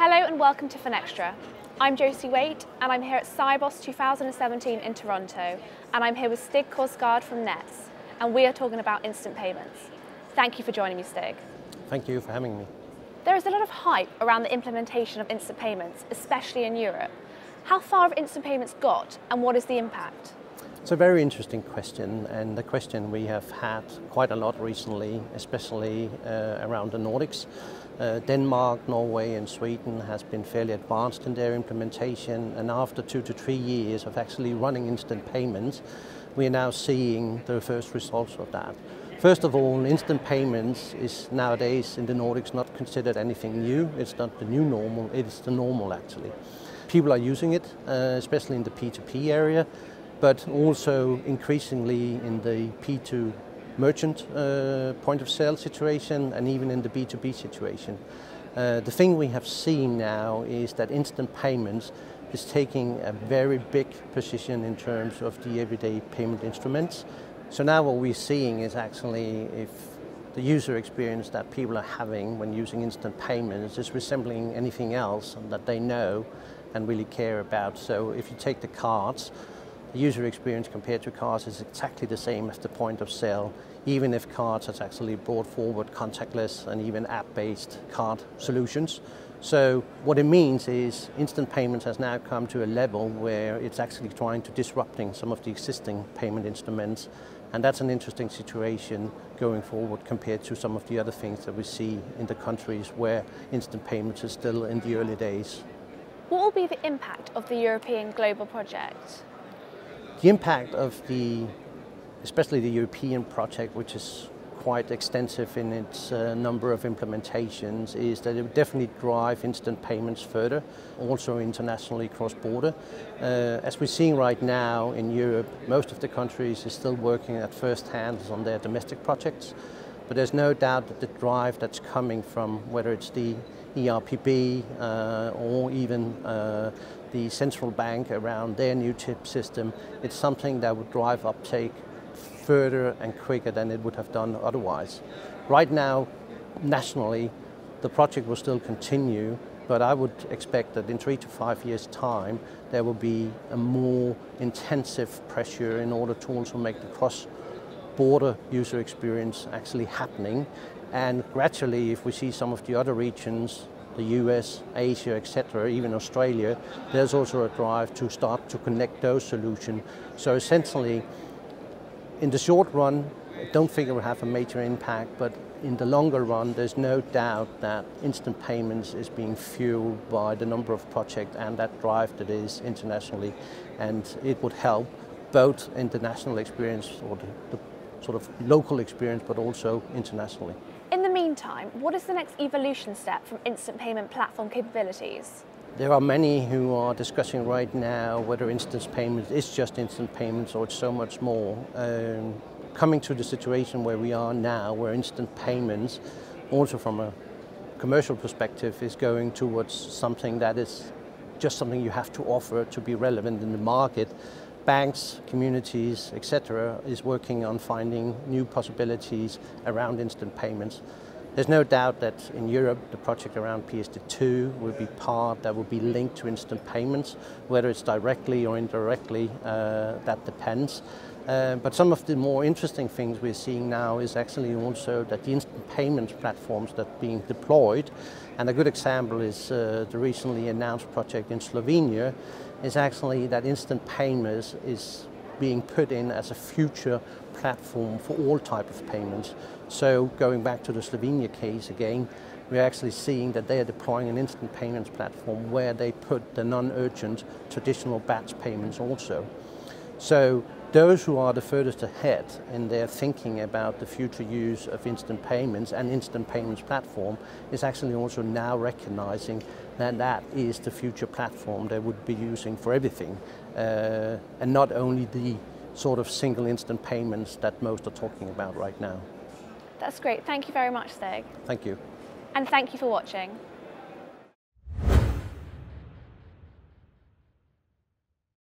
Hello and welcome to Finextra. I'm Josie Waite and I'm here at Sibos 2017 in Toronto, and I'm here with Stig Korsgaard from Nets, and we are talking about instant payments. Thank you for joining me, Stig. Thank you for having me. There is a lot of hype around the implementation of instant payments, especially in Europe. How far have instant payments got and what is the impact? It's a very interesting question, and the question we have had quite a lot recently, especially around the Nordics. Denmark, Norway and Sweden has been fairly advanced in their implementation, and after 2 to 3 years of actually running instant payments, we are now seeing the first results of that. First of all, instant payments is nowadays in the Nordics not considered anything new. It's not the new normal, it's the normal actually. People are using it, especially in the P2P area, but also increasingly in the P2 merchant point of sale situation and even in the B2B situation. The thing we have seen now is that instant payments is taking a very big position in terms of the everyday payment instruments. So now what we're seeing is actually if the user experience that people are having when using instant payments is resembling anything else that they know and really care about. So if you take the cards, the user experience compared to cards is exactly the same as the point of sale, even if cards has actually brought forward contactless and even app-based card solutions. So what it means is instant payments has now come to a level where it's actually trying to disrupting some of the existing payment instruments, and that's an interesting situation going forward compared to some of the other things that we see in the countries where instant payments is still in the early days. What will be the impact of the European global project? The impact of especially the European project, which is quite extensive in its number of implementations, is that it will definitely drive instant payments further, also internationally cross-border. As we're seeing right now in Europe, most of the countries are still working at first hand on their domestic projects, but there's no doubt that the drive that's coming from whether it's the ERPB or even the central bank around their new chip system, it's something that would drive uptake further and quicker than it would have done otherwise. Right now, nationally, the project will still continue, but I would expect that in 3 to 5 years' time, there will be a more intensive pressure in order to also make the cross-border user experience actually happening. And gradually, if we see some of the other regions, the US, Asia, etc., even Australia, there's also a drive to start to connect those solutions. So essentially, in the short run, I don't think it will have a major impact, but in the longer run, there's no doubt that instant payments is being fueled by the number of projects and that drive that is internationally, and it would help both in the national experience or the sort of local experience, but also internationally. In the meantime, what is the next evolution step from instant payment platform capabilities? There are many who are discussing right now whether instant payments is just instant payments or it's so much more. Coming to the situation where we are now, where instant payments, also from a commercial perspective, is going towards something that is just something you have to offer to be relevant in the market. Banks, communities, etc., is working on finding new possibilities around instant payments. There's no doubt that in Europe, the project around PSD2 will be part that will be linked to instant payments, whether it's directly or indirectly, that depends. But some of the more interesting things we're seeing now is actually also that the instant payments platforms that are being deployed, and a good example is the recently announced project in Slovenia, is actually that instant payments is being put in as a future platform for all type of payments. So going back to the Slovenia case again, we're actually seeing that they are deploying an instant payments platform where they put the non-urgent traditional batch payments also. So those who are the furthest ahead in their thinking about the future use of instant payments and instant payments platform is actually also now recognizing that that is the future platform they would be using for everything, and not only the sort of single instant payments that most are talking about right now. That's great. Thank you very much, Stig. Thank you. And thank you for watching.